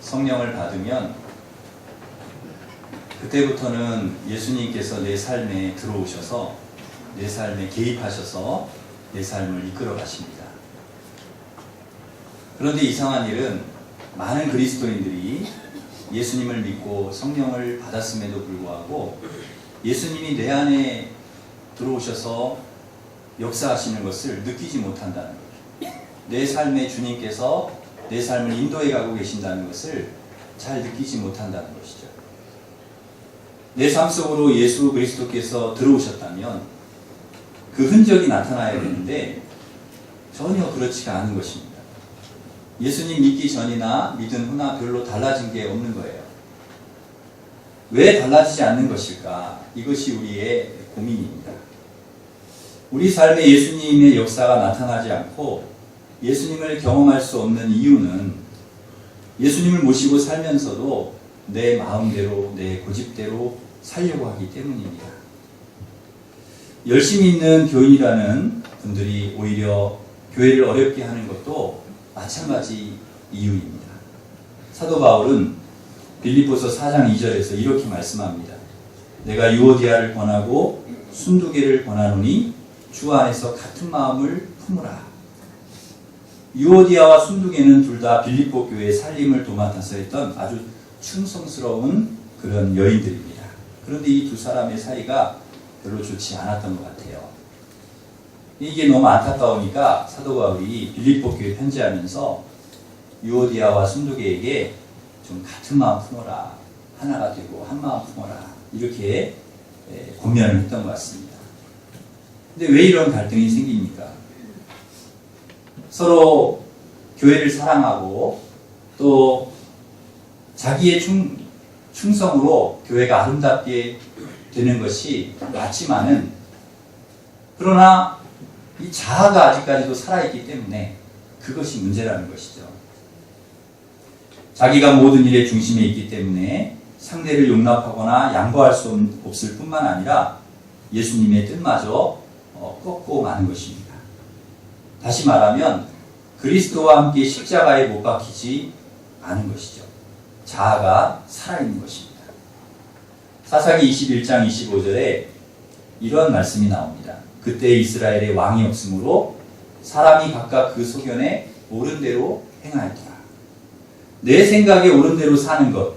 성령을 받으면 그때부터는 예수님께서 내 삶에 들어오셔서 내 삶에 개입하셔서 내 삶을 이끌어 가십니다. 그런데 이상한 일은 많은 그리스도인들이 예수님을 믿고 성령을 받았음에도 불구하고 예수님이 내 안에 들어오셔서 역사하시는 것을 느끼지 못한다는 거죠. 내 삶에 주님께서 내 삶을 인도해 가고 계신다는 것을 잘 느끼지 못한다는 것이죠. 내 삶 속으로 예수 그리스도께서 들어오셨다면 그 흔적이 나타나야 되는데 전혀 그렇지가 않은 것입니다. 예수님 믿기 전이나 믿은 후나 별로 달라진 게 없는 거예요. 왜 달라지지 않는 것일까? 이것이 우리의 고민입니다. 우리 삶에 예수님의 역사가 나타나지 않고 예수님을 경험할 수 없는 이유는 예수님을 모시고 살면서도 내 마음대로, 내 고집대로 살려고 하기 때문입니다. 열심히 있는 교인이라는 분들이 오히려 교회를 어렵게 하는 것도 마찬가지 이유입니다. 사도 바울은 빌립보서 4장 2절에서 이렇게 말씀합니다. 내가 유오디아를 권하고 순두개를 권하노니 주 안에서 같은 마음을 품으라. 유오디아와 순두개는 둘 다 빌립보 교회의 살림을 도맡아서 했던 아주 충성스러운 그런 여인들입니다. 그런데 이 두 사람의 사이가 별로 좋지 않았던 것 같아요. 이게 너무 안타까우니까 사도 바울이 빌립보 교회 편지하면서 유오디아와 순두개에게 좀 같은 마음 품어라. 하나가 되고 한 마음 품어라. 이렇게 권면을 했던 것 같습니다. 근데 왜 이런 갈등이 생깁니까? 서로 교회를 사랑하고 또 자기의 충성으로 교회가 아름답게 되는 것이 맞지만은 그러나 이 자아가 아직까지도 살아있기 때문에 그것이 문제라는 것이죠. 자기가 모든 일의 중심에 있기 때문에 상대를 용납하거나 양보할 수 없을 뿐만 아니라 예수님의 뜻마저 꺾고 마는 것입니다. 다시 말하면 그리스도와 함께 십자가에 못 박히지 않은 것이죠. 자아가 살아있는 것입니다. 사사기 21장 25절에 이런 말씀이 나옵니다. 그때 이스라엘에 왕이 없으므로 사람이 각각 그 소견에 옳은 대로 행하였더라. 내 생각에 옳은 대로 사는 것,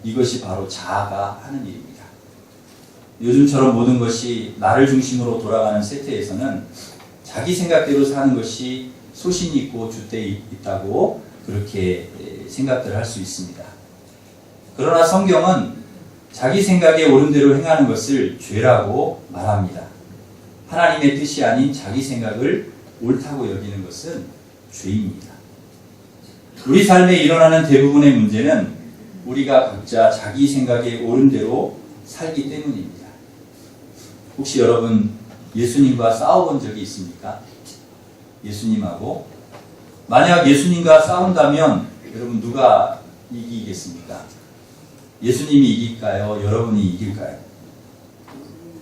이것이 바로 자아가 하는 일입니다. 요즘처럼 모든 것이 나를 중심으로 돌아가는 세태에서는 자기 생각대로 사는 것이 소신이 있고 줏대 있다고 그렇게 생각들 할 수 있습니다. 그러나 성경은 자기 생각에 옳은 대로 행하는 것을 죄라고 말합니다. 하나님의 뜻이 아닌 자기 생각을 옳다고 여기는 것은 죄입니다. 우리 삶에 일어나는 대부분의 문제는 우리가 각자 자기 생각에 옳은 대로 살기 때문입니다. 혹시 여러분 예수님과 싸워본 적이 있습니까? 예수님하고 만약 예수님과 싸운다면 여러분 누가 이기겠습니까? 예수님이 이길까요? 여러분이 이길까요?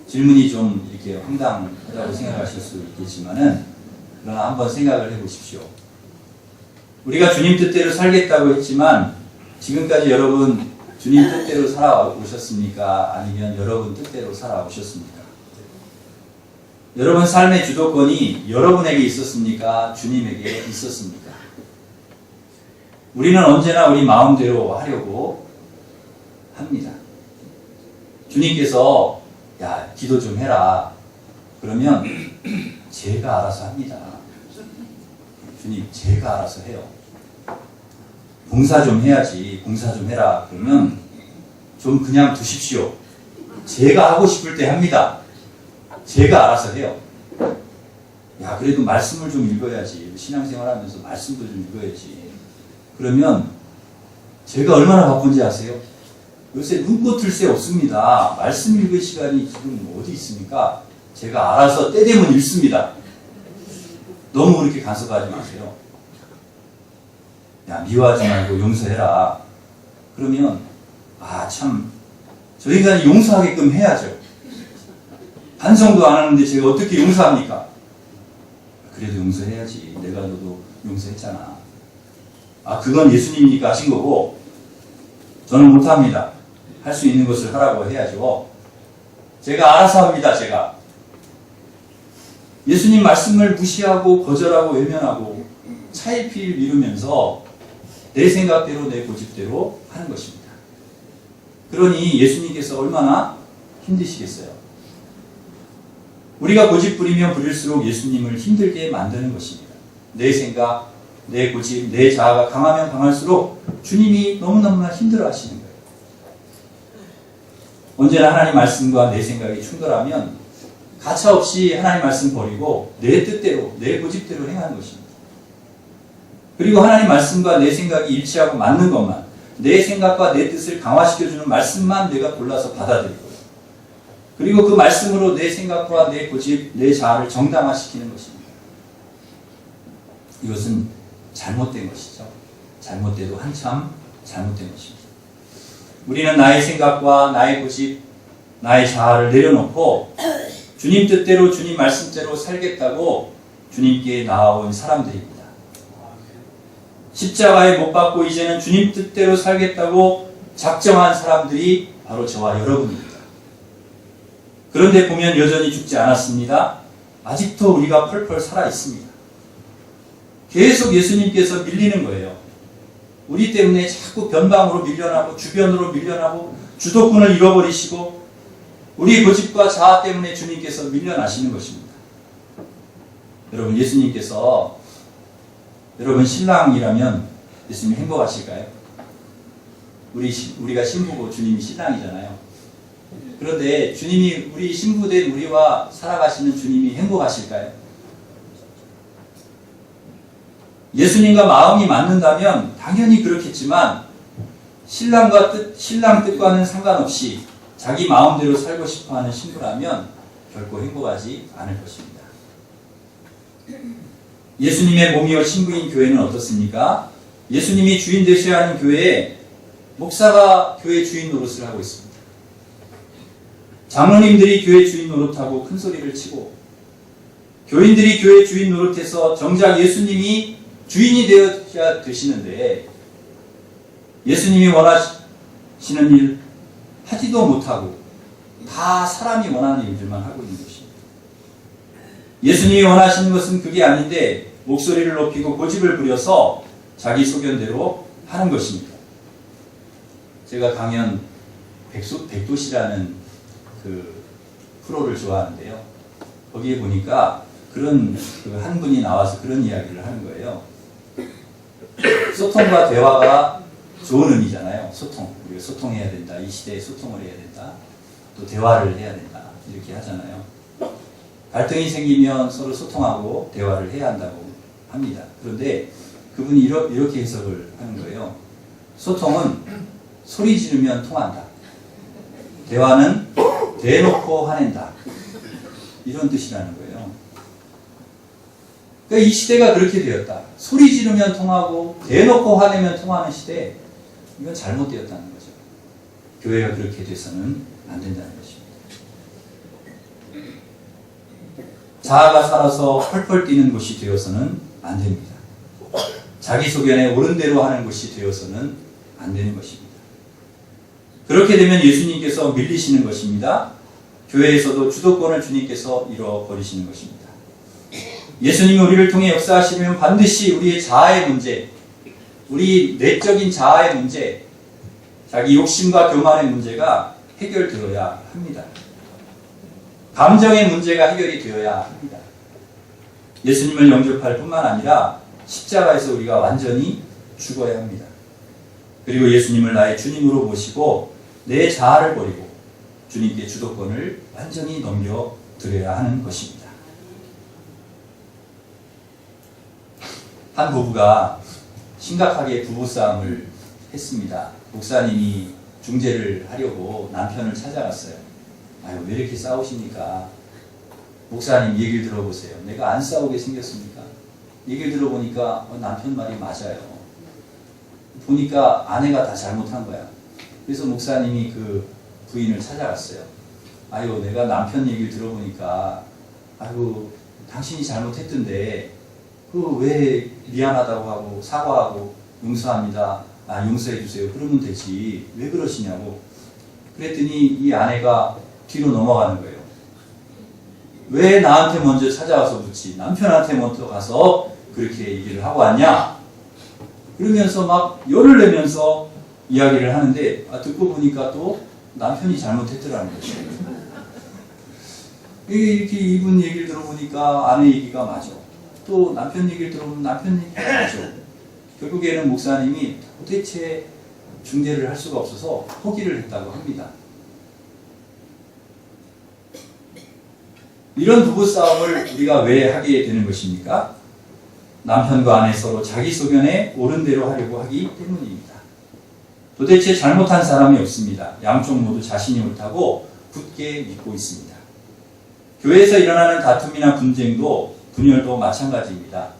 질문이 좀 이렇게 황당하다고 생각하실 수 있겠지만은 그러나 한번 생각을 해보십시오. 우리가 주님 뜻대로 살겠다고 했지만 지금까지 여러분 주님 뜻대로 살아오셨습니까? 아니면 여러분 뜻대로 살아오셨습니까? 여러분 삶의 주도권이 여러분에게 있었습니까? 주님에게 있었습니까? 우리는 언제나 우리 마음대로 하려고 합니다. 주님께서 야 기도 좀 해라. 그러면 제가 알아서 합니다. 주님 제가 알아서 해요. 봉사 좀 해야지. 봉사 좀 해라. 그러면 좀 그냥 두십시오. 제가 하고 싶을 때 합니다. 제가 알아서 해요. 야 그래도 말씀을 좀 읽어야지. 신앙생활 하면서 말씀도 좀 읽어야지. 그러면 제가 얼마나 바쁜지 아세요? 요새 눈꽃을 새 없습니다. 말씀 읽을 시간이 지금 어디 있습니까? 제가 알아서 때 되면 읽습니다. 너무 그렇게 간섭하지 마세요. 야 미워하지 말고 용서해라. 그러면 아 참 저 인간이 용서하게끔 해야죠. 반성도 안 하는데 제가 어떻게 용서합니까? 그래도 용서해야지. 내가 너도 용서했잖아. 아 그건 예수님이니까 하신 거고 저는 못합니다. 할 수 있는 것을 하라고 해야죠. 제가 알아서 합니다. 제가. 예수님 말씀을 무시하고 거절하고 외면하고 차일피일 미루면서 내 생각대로 내 고집대로 하는 것입니다. 그러니 예수님께서 얼마나 힘드시겠어요. 우리가 고집 부리면 부릴수록 예수님을 힘들게 만드는 것입니다. 내 생각, 내 고집, 내 자아가 강하면 강할수록 주님이 너무너무나 힘들어 하시는 거예요. 언제나 하나님 말씀과 내 생각이 충돌하면 가차없이 하나님 말씀 버리고 내 뜻대로, 내 고집대로 행하는 것입니다. 그리고 하나님 말씀과 내 생각이 일치하고 맞는 것만, 내 생각과 내 뜻을 강화시켜주는 말씀만 내가 골라서 받아들이고, 그리고 그 말씀으로 내 생각과 내 고집, 내 자아를 정당화시키는 것입니다. 이것은 잘못된 것이죠. 잘못돼도 한참 잘못된 것입니다. 우리는 나의 생각과 나의 고집, 나의 자아를 내려놓고 주님 뜻대로 주님 말씀대로 살겠다고 주님께 나아온 사람들입니다. 십자가에 못 박고 이제는 주님 뜻대로 살겠다고 작정한 사람들이 바로 저와 여러분입니다. 그런데 보면 여전히 죽지 않았습니다. 아직도 우리가 펄펄 살아 있습니다. 계속 예수님께서 밀리는 거예요. 우리 때문에 자꾸 변방으로 밀려나고 주변으로 밀려나고 주도권을 잃어버리시고 우리 고집과 자아 때문에 주님께서 밀려나시는 것입니다. 여러분, 예수님께서 여러분 신랑이라면 예수님 행복하실까요? 우리가 신부고 주님이 신랑이잖아요. 그런데 주님이 우리 신부된 우리와 살아가시는 주님이 행복하실까요? 예수님과 마음이 맞는다면 당연히 그렇겠지만 신랑 뜻과는 상관없이 자기 마음대로 살고 싶어하는 신부라면 결코 행복하지 않을 것입니다. 예수님의 몸이요 신부인 교회는 어떻습니까? 예수님이 주인 되셔야 하는 교회에 목사가 교회 주인 노릇을 하고 있습니다. 장로님들이 교회 주인 노릇하고 큰 소리를 치고 교인들이 교회 주인 노릇해서 정작 예수님이 주인이 되어야 되시는데 예수님이 원하시는 일 하지도 못하고 다 사람이 원하는 일들만 하고 있는 것입니다. 예수님이 원하시는 것은 그게 아닌데 목소리를 높이고 고집을 부려서 자기 소견대로 하는 것입니다. 제가 강연 백도시라는 그 프로를 좋아하는데요. 거기에 보니까 그런 한 분이 나와서 그런 이야기를 하는 거예요. 소통과 대화가 좋은 의미잖아요. 소통. 우리가 소통해야 된다. 이 시대에 소통을 해야 된다. 또 대화를 해야 된다. 이렇게 하잖아요. 갈등이 생기면 서로 소통하고 대화를 해야 한다고 합니다. 그런데 그분이 이렇게 해석을 하는 거예요. 소통은 소리 지르면 통한다. 대화는 대놓고 화낸다. 이런 뜻이라는 거예요. 그러니까 이 시대가 그렇게 되었다. 소리 지르면 통하고 대놓고 화내면 통하는 시대, 이건 잘못되었다는 거죠. 교회가 그렇게 돼서는 안 된다는 것입니다. 자아가 살아서 펄펄 뛰는 곳이 되어서는 안 됩니다. 자기 소견에 옳은 대로 하는 곳이 되어서는 안 되는 것입니다. 그렇게 되면 예수님께서 밀리시는 것입니다. 교회에서도 주도권을 주님께서 잃어버리시는 것입니다. 예수님이 우리를 통해 역사하시려면 반드시 우리의 자아의 문제, 우리 내적인 자아의 문제, 자기 욕심과 교만의 문제가 해결되어야 합니다. 감정의 문제가 해결이 되어야 합니다. 예수님을 영접할 뿐만 아니라 십자가에서 우리가 완전히 죽어야 합니다. 그리고 예수님을 나의 주님으로 모시고 내 자아를 버리고 주님께 주도권을 완전히 넘겨드려야 하는 것입니다. 한 부부가 심각하게 부부싸움을 했습니다. 목사님이 중재를 하려고 남편을 찾아갔어요. 아유, 왜 이렇게 싸우십니까? 목사님 얘기를 들어보세요. 내가 안 싸우게 생겼습니까? 얘기를 들어보니까 남편 말이 맞아요. 보니까 아내가 다 잘못한 거야. 그래서 목사님이 그 부인을 찾아갔어요. 아유, 내가 남편 얘기를 들어보니까 아유, 당신이 잘못했던데 그 왜 미안하다고 하고 사과하고 용서합니다 용서해 주세요. 그러면 되지. 왜 그러시냐고. 그랬더니 이 아내가 뒤로 넘어가는 거예요. 왜 나한테 먼저 찾아와서 묻지? 남편한테 먼저 가서 그렇게 얘기를 하고 왔냐? 그러면서 막 열을 내면서 이야기를 하는데 듣고 보니까 또 남편이 잘못했더라는 거죠. 이렇게 이분 얘기를 들어보니까 아내 얘기가 맞아. 또 남편 얘기를 들어보면 남편 얘기가 맞아. 결국에는 목사님이 도대체 중재를 할 수가 없어서 포기를 했다고 합니다. 이런 부부싸움을 우리가 왜 하게 되는 것입니까? 남편과 아내 서로 자기 소견에 옳은 대로 하려고 하기 때문입니다. 도대체 잘못한 사람이 없습니다. 양쪽 모두 자신이 옳다고 굳게 믿고 있습니다. 교회에서 일어나는 다툼이나 분쟁도 분열도 마찬가지입니다.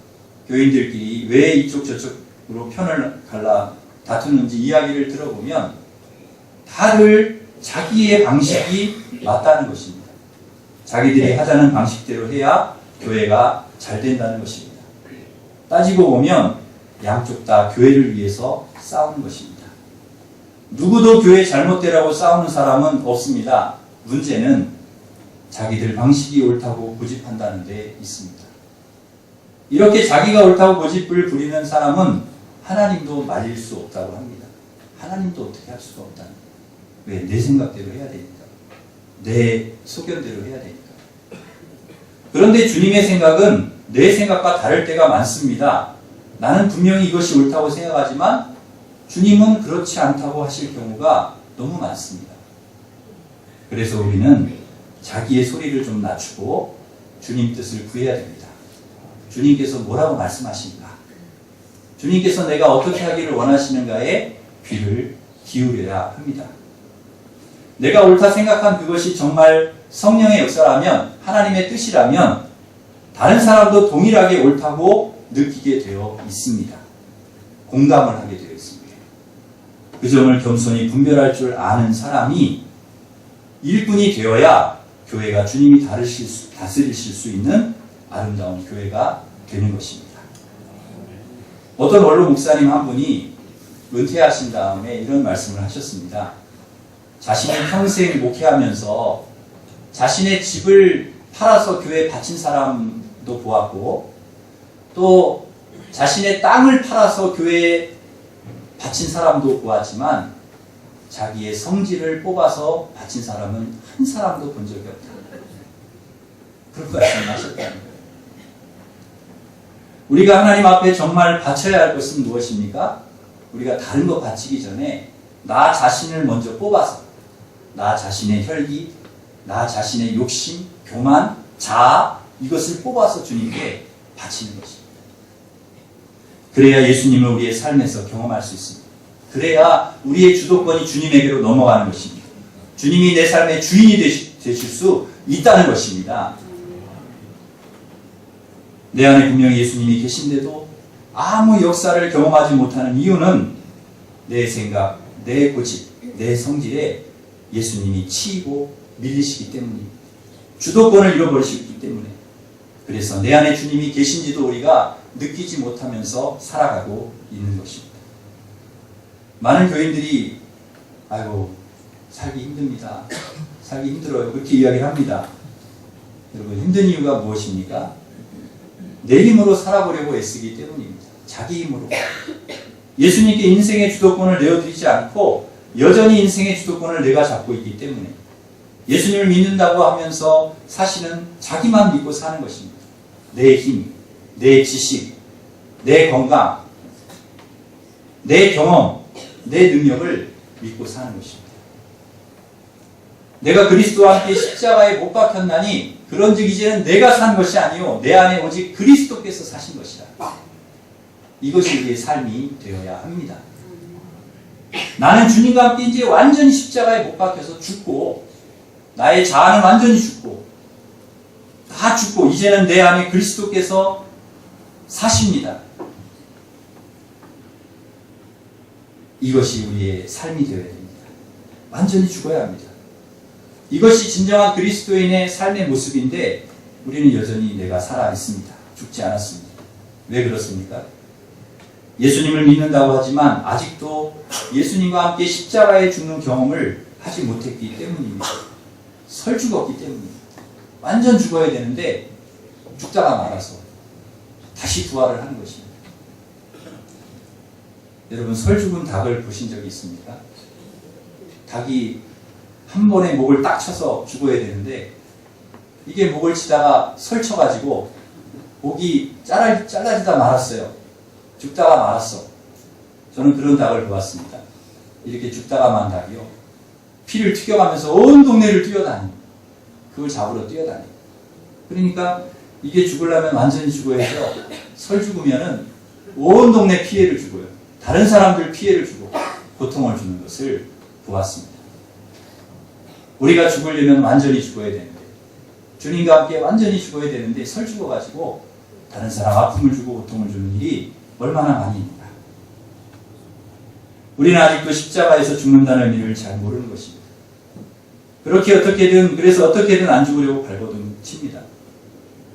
교인들끼리 왜 이쪽 저쪽으로 편을 갈라 다투는지 이야기를 들어보면 다들 자기의 방식이 맞다는 것입니다. 자기들이 하자는 방식대로 해야 교회가 잘 된다는 것입니다. 따지고 보면 양쪽 다 교회를 위해서 싸우는 것입니다. 누구도 교회 잘못되라고 싸우는 사람은 없습니다. 문제는 자기들 방식이 옳다고 고집한다는 데 있습니다. 이렇게 자기가 옳다고 고집을 부리는 사람은 하나님도 말릴 수 없다고 합니다. 하나님도 어떻게 할 수가 없다는 거예요. 왜? 내 생각대로 해야 되니까. 내 소견대로 해야 되니까. 그런데 주님의 생각은 내 생각과 다를 때가 많습니다. 나는 분명히 이것이 옳다고 생각하지만 주님은 그렇지 않다고 하실 경우가 너무 많습니다. 그래서 우리는 자기의 소리를 좀 낮추고 주님 뜻을 구해야 됩니다. 주님께서 뭐라고 말씀하십니까? 주님께서 내가 어떻게 하기를 원하시는가에 귀를 기울여야 합니다. 내가 옳다 생각한 그것이 정말 성령의 역사라면, 하나님의 뜻이라면 다른 사람도 동일하게 옳다고 느끼게 되어 있습니다. 공감을 하게 되어 있습니다. 그 점을 겸손히 분별할 줄 아는 사람이 일꾼이 되어야 교회가 주님이 다스리실 수 있는 아름다운 교회가 되는 것입니다. 어떤 원로 목사님 한 분이 은퇴하신 다음에 이런 말씀을 하셨습니다. 자신이 평생 목회하면서 자신의 집을 팔아서 교회에 바친 사람도 보았고 또 자신의 땅을 팔아서 교회에 바친 사람도 보았지만 자기의 성질을 뽑아서 바친 사람은 한 사람도 본 적이 없다. 그렇게 말씀하셨다는 거예요. 우리가 하나님 앞에 정말 바쳐야 할 것은 무엇입니까? 우리가 다른 거 바치기 전에 나 자신을 먼저 뽑아서 나 자신의 혈기, 나 자신의 욕심, 교만, 자아 이것을 뽑아서 주님께 바치는 것입니다. 그래야 예수님을 우리의 삶에서 경험할 수 있습니다. 그래야 우리의 주도권이 주님에게로 넘어가는 것입니다. 주님이 내 삶의 주인이 되실 수 있다는 것입니다. 내 안에 분명히 예수님이 계신데도 아무 역사를 경험하지 못하는 이유는 내 생각, 내 고집, 내 성질에 예수님이 치이고 밀리시기 때문입니다. 주도권을 잃어버리시기 때문에. 그래서 내 안에 주님이 계신지도 우리가 느끼지 못하면서 살아가고 있는 것입니다. 많은 교인들이 아이고 살기 힘듭니다. 살기 힘들어요. 그렇게 이야기를 합니다. 여러분 힘든 이유가 무엇입니까? 내 힘으로 살아보려고 애쓰기 때문입니다. 자기 힘으로. 예수님께 인생의 주도권을 내어드리지 않고 여전히 인생의 주도권을 내가 잡고 있기 때문에 예수님을 믿는다고 하면서 사실은 자기만 믿고 사는 것입니다. 내 힘, 내 지식, 내 건강, 내 경험, 내 능력을 믿고 사는 것입니다. 내가 그리스도와 함께 십자가에 못 박혔나니 그런즉 이제는 내가 산 것이 아니요 내 안에 오직 그리스도께서 사신 것이라. 이것이 우리의 삶이 되어야 합니다. 나는 주님과 함께 이제 완전히 십자가에 못 박혀서 죽고 나의 자아는 완전히 죽고 다 죽고 이제는 내 안에 그리스도께서 사십니다. 이것이 우리의 삶이 되어야 됩니다. 완전히 죽어야 합니다. 이것이 진정한 그리스도인의 삶의 모습인데 우리는 여전히 내가 살아 있습니다. 죽지 않았습니다. 왜 그렇습니까? 예수님을 믿는다고 하지만 아직도 예수님과 함께 십자가에 죽는 경험을 하지 못했기 때문입니다. 설 죽었기 때문입니다. 완전 죽어야 되는데 죽다가 말아서 다시 부활을 하는 것입니다. 여러분, 설 죽은 닭을 보신 적이 있습니까? 닭이 한 번에 목을 딱 쳐서 죽어야 되는데 이게 목을 치다가 설쳐가지고 목이 잘라지다 말았어요. 죽다가 말았어. 저는 그런 닭을 보았습니다. 이렇게 죽다가 만 닭이요. 피를 튀겨가면서 온 동네를 뛰어다닙니다. 그걸 잡으러 뛰어다닙니다. 그러니까 이게 죽으려면 완전히 죽어야죠. 설 죽으면은 온 동네 피해를 주고요. 다른 사람들 피해를 주고 고통을 주는 것을 보았습니다. 우리가 죽으려면 완전히 죽어야 되는데, 주님과 함께 완전히 죽어야 되는데 설 죽어가지고 다른 사람 아픔을 주고 고통을 주는 일이 얼마나 많이 있는가. 우리는 아직도 십자가에서 죽는다는 의미를 잘 모르는 것입니다. 그래서 어떻게든 안 죽으려고 발버둥 칩니다.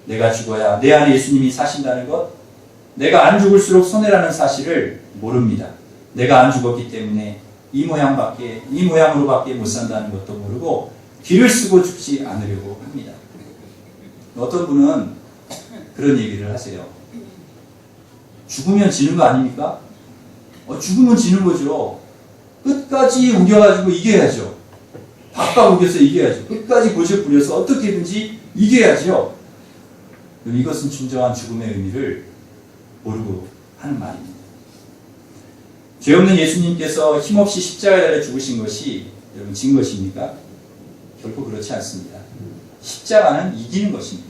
내가 죽어야 내 안에 예수님이 사신다는 것, 내가 안 죽을수록 손해라는 사실을 모릅니다. 내가 안 죽었기 때문에 이 모양으로밖에 못 산다는 것도 모르고 길을 쓰고 죽지 않으려고 합니다. 어떤 분은 그런 얘기를 하세요. 죽으면 지는 거 아닙니까? 죽으면 지는 거죠. 끝까지 우겨가지고 이겨야죠. 박박 우겨서 이겨야죠. 끝까지 고집 부려서 어떻게든지 이겨야죠. 이것은 진정한 죽음의 의미를 모르고 하는 말입니다. 죄 없는 예수님께서 힘없이 십자가에 달려 죽으신 것이 여러분 진 것입니까? 결코 그렇지 않습니다. 십자가는 이기는 것입니다.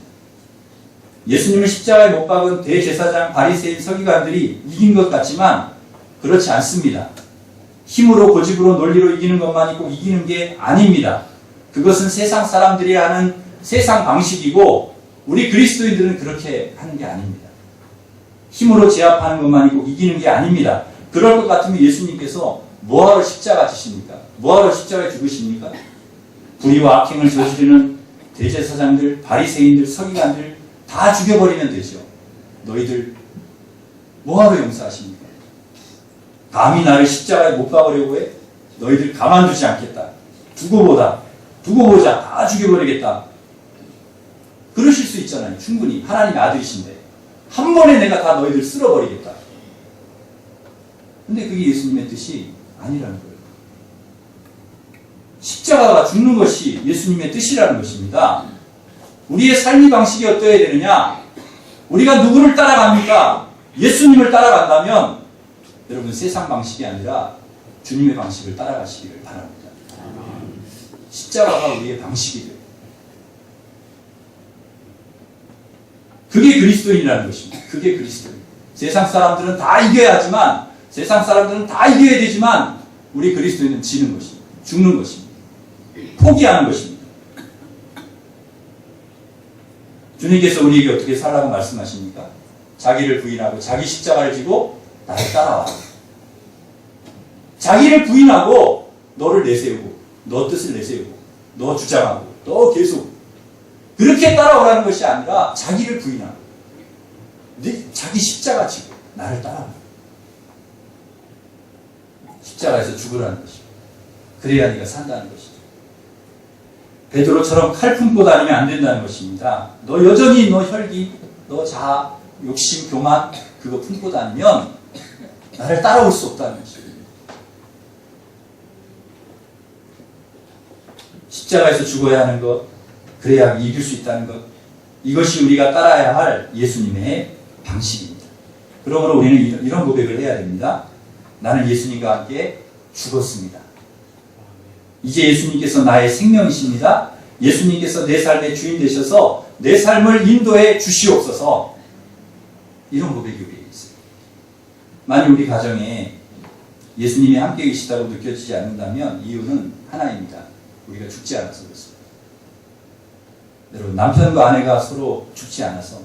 예수님을 십자가에 못 박은 대제사장, 바리새인, 서기관들이 이긴 것 같지만 그렇지 않습니다. 힘으로, 고집으로, 논리로 이기는 것만이 꼭 이기는 게 아닙니다. 그것은 세상 사람들이 하는 세상 방식이고 우리 그리스도인들은 그렇게 하는 게 아닙니다. 힘으로 제압하는 것만이 꼭 이기는 게 아닙니다. 그럴 것 같으면 예수님께서 뭐하러 십자가 지십니까? 뭐하러 십자가에 죽으십니까? 불의와 악행을 저지르는 대제사장들, 바리새인들, 서기관들 다 죽여버리면 되죠. 너희들 뭐하러 용서하십니까? 감히 나를 십자가에 못 박으려고 해? 너희들 가만두지 않겠다. 두고 보자. 다 죽여버리겠다. 그러실 수 있잖아요. 충분히. 하나님의 아들이신데. 한 번에 내가 다 너희들 쓸어버리겠다. 근데 그게 예수님의 뜻이 아니라는 거예요. 십자가가 죽는 것이 예수님의 뜻이라는 것입니다. 우리의 삶의 방식이 어떠해야 되느냐? 우리가 누구를 따라갑니까? 예수님을 따라간다면 여러분 세상 방식이 아니라 주님의 방식을 따라가시기를 바랍니다. 십자가가 우리의 방식이 돼요. 그게 그리스도인이라는 것입니다. 그게 그리스도인. 세상 사람들은 다 이겨야 하지만, 세상 사람들은 다 이겨야 되지만 우리 그리스도인은 지는 것입니다. 죽는 것입니다. 포기하는 것입니다. 주님께서 우리에게 어떻게 살라고 말씀하십니까? 자기를 부인하고 자기 십자가를 지고 나를 따라와. 자기를 부인하고 너를 내세우고 너 뜻을 내세우고 너 주장하고 너 계속 그렇게 따라오라는 것이 아니라 자기를 부인하고 자기 십자가 지고 나를 따라와. 십자가에서 죽으라는 것이죠. 그래야 네가 산다는 것이죠. 베드로처럼 칼 품고 다니면 안 된다는 것입니다. 너 여전히 너 혈기, 너 자아, 욕심, 교만 그거 품고 다니면 나를 따라올 수 없다는 것입니다. 십자가에서 죽어야 하는 것, 그래야 이길 수 있다는 것, 이것이 우리가 따라야 할 예수님의 방식입니다. 그러므로 우리는 이런 고백을 해야 됩니다. 나는 예수님과 함께 죽었습니다. 이제 예수님께서 나의 생명이십니다. 예수님께서 내 삶의 주인 되셔서 내 삶을 인도해 주시옵소서. 이런 고백이 우리에게 있어요. 만약 우리 가정에 예수님이 함께 계시다고 느껴지지 않는다면 이유는 하나입니다. 우리가 죽지 않아서 그렇습니다. 여러분, 남편과 아내가 서로 죽지 않아서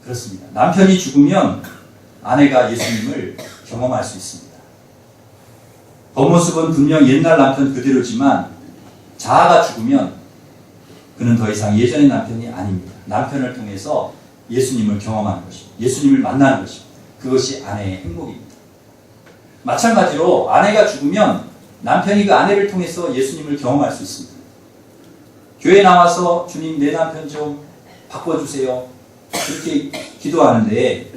그렇습니다. 남편이 죽으면 아내가 예수님을 경험할 수 있습니다. 겉모습은 분명 옛날 남편 그대로지만 자아가 죽으면 그는 더 이상 예전의 남편이 아닙니다. 남편을 통해서 예수님을 경험하는 것입니다. 예수님을 만나는 것입니다. 그것이 아내의 행복입니다. 마찬가지로 아내가 죽으면 남편이 그 아내를 통해서 예수님을 경험할 수 있습니다. 교회 나와서 주님 내 남편 좀 바꿔주세요. 그렇게 기도하는데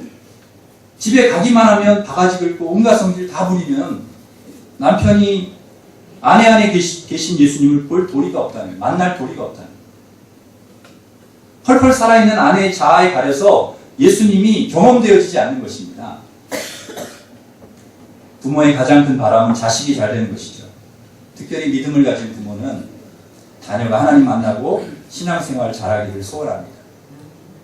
집에 가기만 하면 바가지 긁고 온갖 성질 다 부리면 남편이 아내 안에 계신 예수님을 볼 도리가 없다는 거예요. 만날 도리가 없다는 거예요. 펄펄 살아있는 아내의 자아에 가려서 예수님이 경험되어지지 않는 것입니다. 부모의 가장 큰 바람은 자식이 잘 되는 것이죠. 특별히 믿음을 가진 부모는 자녀가 하나님 만나고 신앙생활을 잘하기를 소원합니다.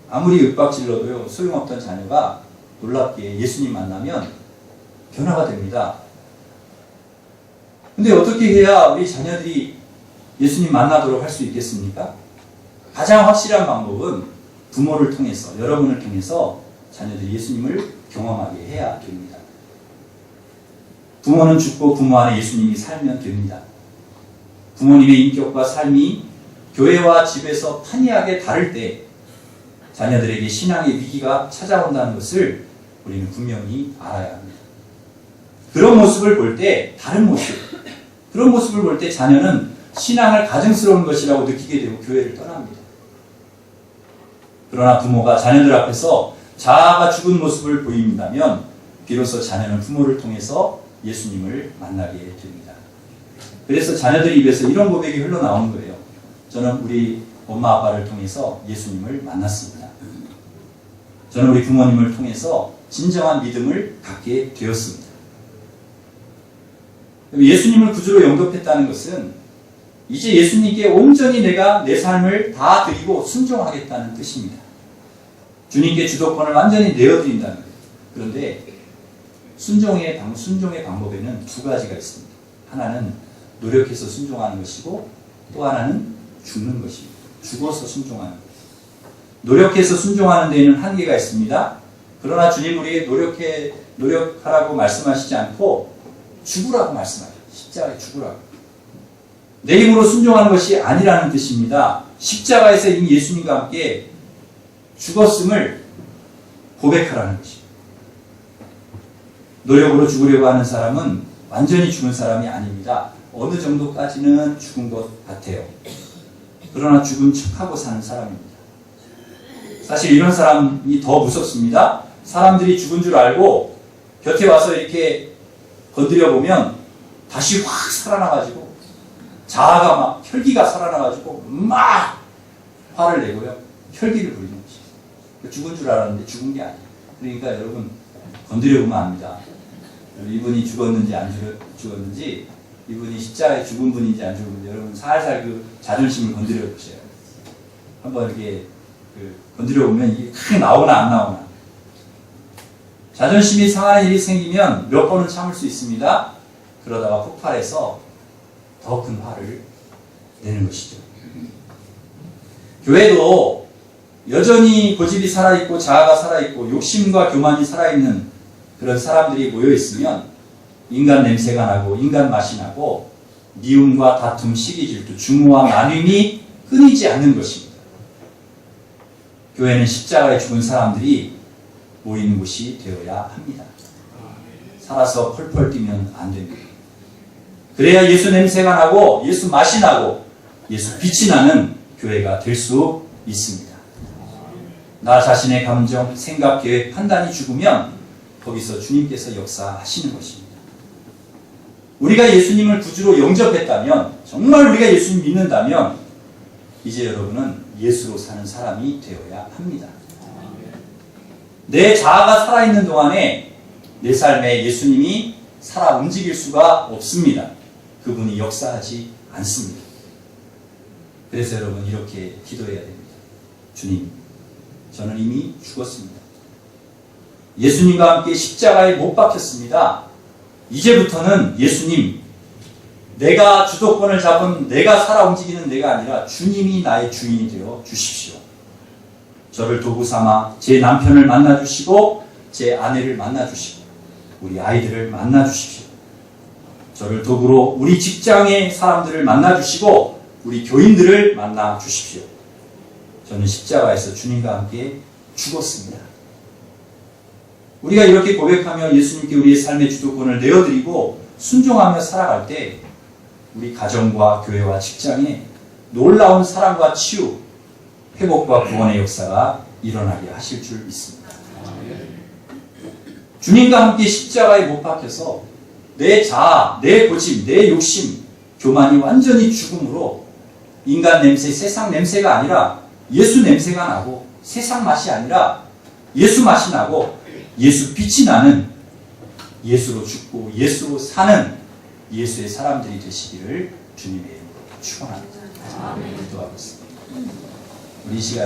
아무리 윽박질러도요 소용없던 자녀가 놀랍게 예수님 만나면 변화가 됩니다. 근데 어떻게 해야 우리 자녀들이 예수님 만나도록 할 수 있겠습니까? 가장 확실한 방법은 부모를 통해서, 여러분을 통해서 자녀들이 예수님을 경험하게 해야 됩니다. 부모는 죽고 부모 안에 예수님이 살면 됩니다. 부모님의 인격과 삶이 교회와 집에서 판이하게 다를 때 자녀들에게 신앙의 위기가 찾아온다는 것을 우리는 분명히 알아야 합니다. 그런 모습을 볼 때, 다른 모습, 그런 모습을 볼 때 자녀는 신앙을 가증스러운 것이라고 느끼게 되고 교회를 떠납니다. 그러나 부모가 자녀들 앞에서 자아가 죽은 모습을 보인다면 비로소 자녀는 부모를 통해서 예수님을 만나게 됩니다. 그래서 자녀들 입에서 이런 고백이 흘러나오는 거예요. 저는 우리 엄마 아빠를 통해서 예수님을 만났습니다. 저는 우리 부모님을 통해서 진정한 믿음을 갖게 되었습니다. 예수님을 구주로 영접했다는 것은 이제 예수님께 온전히 내가 내 삶을 다 드리고 순종하겠다는 뜻입니다. 주님께 주도권을 완전히 내어드린다는 거예요. 그런데 순종의 방법에는 두 가지가 있습니다. 하나는 노력해서 순종하는 것이고 또 하나는 죽는 것입니다. 죽어서 순종하는 것. 노력해서 순종하는 데에는 한계가 있습니다. 그러나 주님 우리에게 노력하라고 말씀하시지 않고 죽으라고 말씀하셔요. 십자가에 죽으라고. 내 힘으로 순종하는 것이 아니라는 뜻입니다. 십자가에서 이미 예수님과 함께 죽었음을 고백하라는 것입니다. 노력으로 죽으려고 하는 사람은 완전히 죽은 사람이 아닙니다. 어느 정도까지는 죽은 것 같아요. 그러나 죽은 척하고 사는 사람입니다. 사실 이런 사람이 더 무섭습니다. 사람들이 죽은 줄 알고 곁에 와서 이렇게 건드려 보면 다시 확 살아나가지고 자아가 막 혈기가 살아나가지고 막 화를 내고요. 혈기를 부리는 것이죠. 죽은 줄 알았는데 죽은 게 아니에요. 그러니까 여러분 건드려 보면 압니다. 이분이 죽었는지 안 죽었는지, 이분이 십자가에 죽은 분인지 안 죽은 분인지 여러분 살살 그 자존심을 건드려 보세요. 한번 이렇게 건드려 보면 이게 크게 나오나 안 나오나. 자존심이 상하는 일이 생기면 몇 번은 참을 수 있습니다. 그러다가 폭발해서 더 큰 화를 내는 것이죠. 교회도 여전히 고집이 살아있고 자아가 살아있고 욕심과 교만이 살아있는 그런 사람들이 모여있으면 인간 냄새가 나고 인간 맛이 나고 미움과 다툼, 시기, 질투, 증오와 나눔이 끊이지 않는 것입니다. 교회는 십자가에 죽은 사람들이 모이는 곳이 되어야 합니다. 살아서 펄펄 뛰면 안 됩니다. 그래야 예수 냄새가 나고 예수 맛이 나고 예수 빛이 나는 교회가 될 수 있습니다. 나 자신의 감정, 생각, 계획, 판단이 죽으면 거기서 주님께서 역사하시는 것입니다. 우리가 예수님을 구주로 영접했다면, 정말 우리가 예수님 믿는다면 이제 여러분은 예수로 사는 사람이 되어야 합니다. 내 자아가 살아있는 동안에 내 삶에 예수님이 살아 움직일 수가 없습니다. 그분이 역사하지 않습니다. 그래서 여러분 이렇게 기도해야 됩니다. 주님, 저는 이미 죽었습니다. 예수님과 함께 십자가에 못 박혔습니다. 이제부터는 예수님, 내가 주도권을 잡은 내가 살아 움직이는 내가 아니라 주님이 나의 주인이 되어 주십시오. 저를 도구 삼아 제 남편을 만나주시고 제 아내를 만나주시고 우리 아이들을 만나주십시오. 저를 도구로 우리 직장의 사람들을 만나주시고 우리 교인들을 만나주십시오. 저는 십자가에서 주님과 함께 죽었습니다. 우리가 이렇게 고백하며 예수님께 우리의 삶의 주도권을 내어드리고 순종하며 살아갈 때 우리 가정과 교회와 직장에 놀라운 사랑과 치유, 회복과 구원의 역사가 일어나게 하실 줄 믿습니다. 주님과 함께 십자가에 못 박혀서 내 자아, 내 고집, 내 욕심, 교만이 완전히 죽음으로 인간 냄새, 세상 냄새가 아니라 예수 냄새가 나고 세상 맛이 아니라 예수 맛이 나고 예수 빛이 나는 예수로 죽고 예수로 사는 예수의 사람들이 되시기를 주님의 이름으로 축원합니다. 기도하겠습니다. 우리 시간에